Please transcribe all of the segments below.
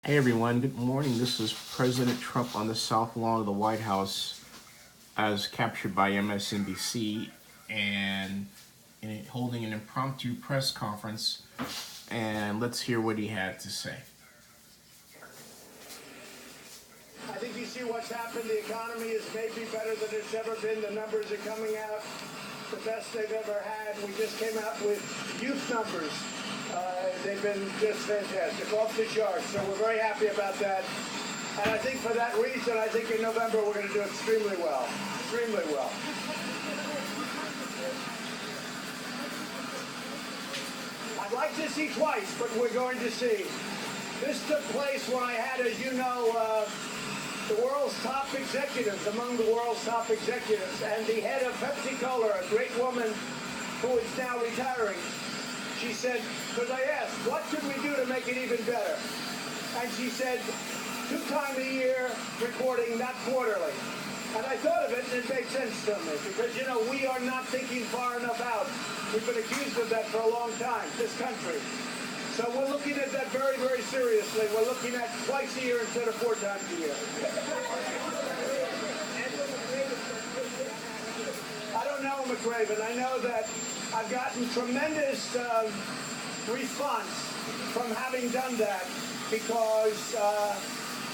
Hey everyone, good morning. This is President Trump on the South Lawn of the White House as captured by MSNBC and holding an impromptu press conference. And let's hear what he had to say. I think you see what's happened. The economy is maybe better than it's ever been. The numbers are coming out the best they've ever had. We just came out with youth numbers. They've been just fantastic, off the charts. So we're very happy about that. And I think for that reason, I think in November we're going to do extremely well. Extremely well. I'd like to see twice, but we're going to see. This took place when I had, as you know, the world's top executives, among the world's top executives, and the head of Pepsi-Cola, a great woman who is now retiring. She said, because I asked, what could we do to make it even better? And she said, 2 times a year reporting, not quarterly. And I thought of it, and it made sense to me, because, you know, we are not thinking far enough out. We've been accused of that for a long time, this country. So we're looking at that very, very seriously. We're looking at twice a year instead of 4 times a year. I don't know, McRaven. I know that I've gotten tremendous response from having done that because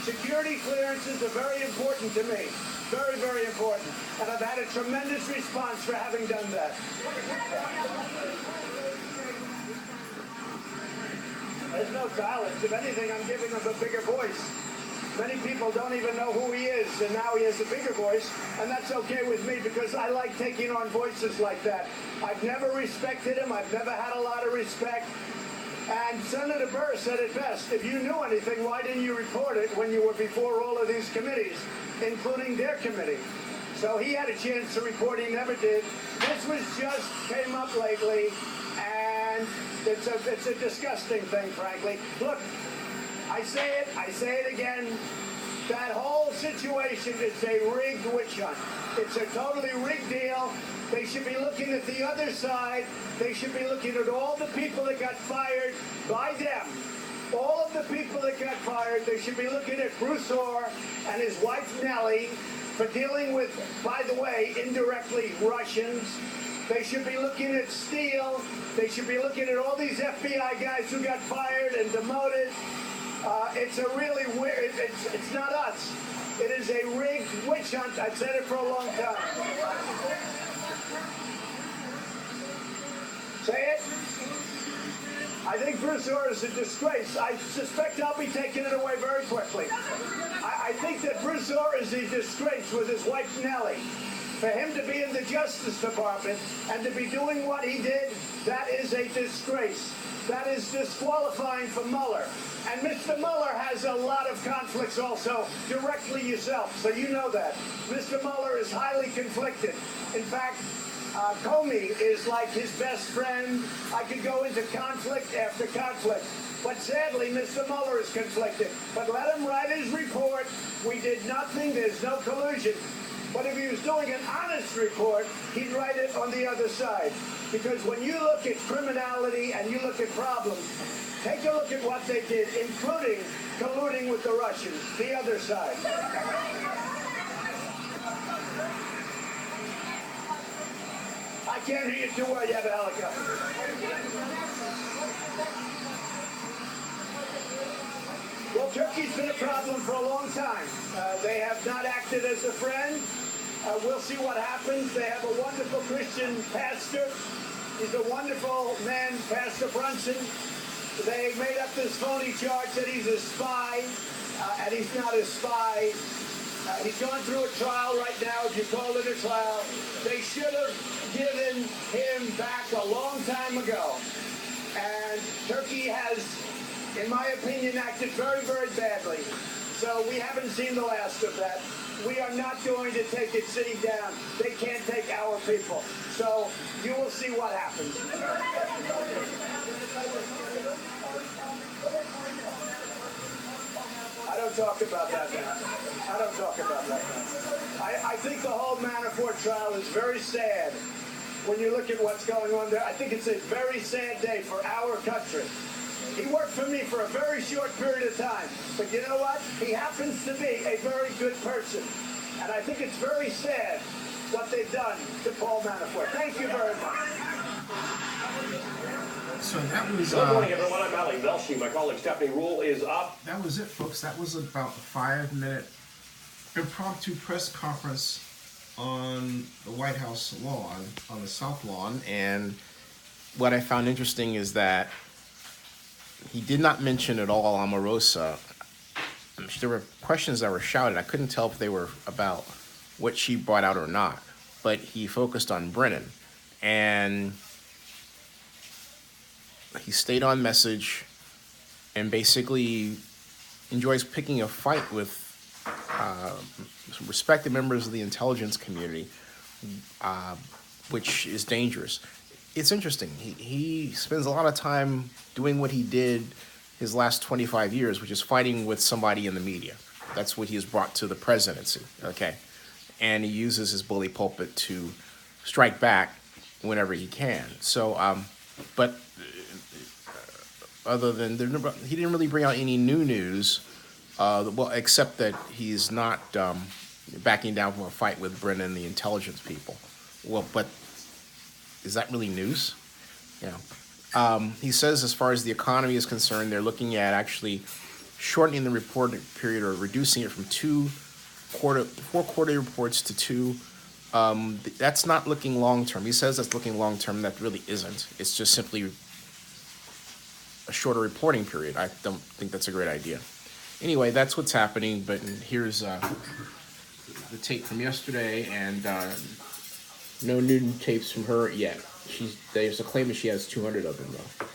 security clearances are very important to me. Very, very important. And I've had a tremendous response for having done that. There's no silence. If anything, I'm giving him a bigger voice. Many people don't even know who he is, and now he has a bigger voice, and that's okay with me because I like taking on voices like that. I've never respected him. I've never had a lot of respect. And Senator Burr said it best. If you knew anything, why didn't you report it when you were before all of these committees, including their committee? So he had a chance to report. He never did. This was just came up lately, and it's a disgusting thing, frankly. Look, I say it again. That whole situation is a rigged witch hunt. It's a totally rigged deal. They should be looking at the other side. They should be looking at all the people that got fired by them. All of the people that got fired, they should be looking at Bruce Orr and his wife Nellie for dealing with, by the way, indirectly Russians. They should be looking at Steele. They should be looking at all these FBI guys who got fired and demoted. It's a really weird, it's not us. It is a rigged witch hunt. I've said it for a long time. Say it. I think Bruce Orr is a disgrace. I suspect I'll be taking it away very quickly. I think that Bruce Orr is a disgrace with his wife Nellie. For him to be in the Justice Department and to be doing what he did, that is a disgrace. That is disqualifying for Mueller. And Mr. Mueller has a lot of conflicts also, directly yourself, so you know that. Mr. Mueller is highly conflicted. In fact, Comey is like his best friend. I could go into conflict after conflict. But sadly, Mr. Mueller is conflicted. But let him write his report. We did nothing. There's no collusion. But if he was doing an honest report, he'd write it on the other side. Because when you look at criminality and you look at problems, take a look at what they did, including colluding with the Russians, the other side. I can't hear you too well. You have a helicopter. Well, Turkey's been a problem for a long time. They have not acted as a friend. We'll see what happens. They have a wonderful Christian pastor. He's a wonderful man, Pastor Brunson. They made up this phony charge that he's a spy, and he's not a spy. He's going through a trial right now, if you call it a trial. They should have given him back a long time ago. And Turkey has, in my opinion, acted very, very badly. So we haven't seen the last of that. We are not going to take it sitting down. They can't take our people. So you will see what happens. I don't talk about that now. I don't talk about that now. I think the whole Manafort trial is very sad. When you look at what's going on there, I think it's a very sad day for our country. He worked for me for a very short period of time. But you know what? He happens to be a very good person. And I think it's very sad what they've done to Paul Manafort. Thank you very much. So that was. Good morning, everyone. I'm Ali Velshi. My colleague Stephanie Rule is up. That was it, folks. That was about a 5-minute impromptu press conference on the White House lawn, on the South Lawn. And what I found interesting is that he did not mention at all Omarosa. There were questions that were shouted. I couldn't tell if they were about what she brought out or not. But he focused on Brennan. And he stayed on message and basically enjoys picking a fight with some respected members of the intelligence community, which is dangerous. It's interesting. He spends a lot of time doing what he did his last 25 years, which is fighting with somebody in the media. That's what he has brought to the presidency, okay? And he uses his bully pulpit to strike back whenever he can. So, but other than, he didn't really bring out any new news, well, except that he's not backing down from a fight with Brennan and the intelligence people. Well, but is that really news? He says as far as the economy is concerned, they're looking at actually shortening the reporting period or reducing it from 4 quarterly reports to 2. That's not looking long term. He says that's looking long term. That really isn't. It's just simply a shorter reporting period. I don't think that's a great idea. Anyway, that's what's happening. But here's the tape from yesterday, and no new tapes from her yet. There's a claim that she has 200 of them though.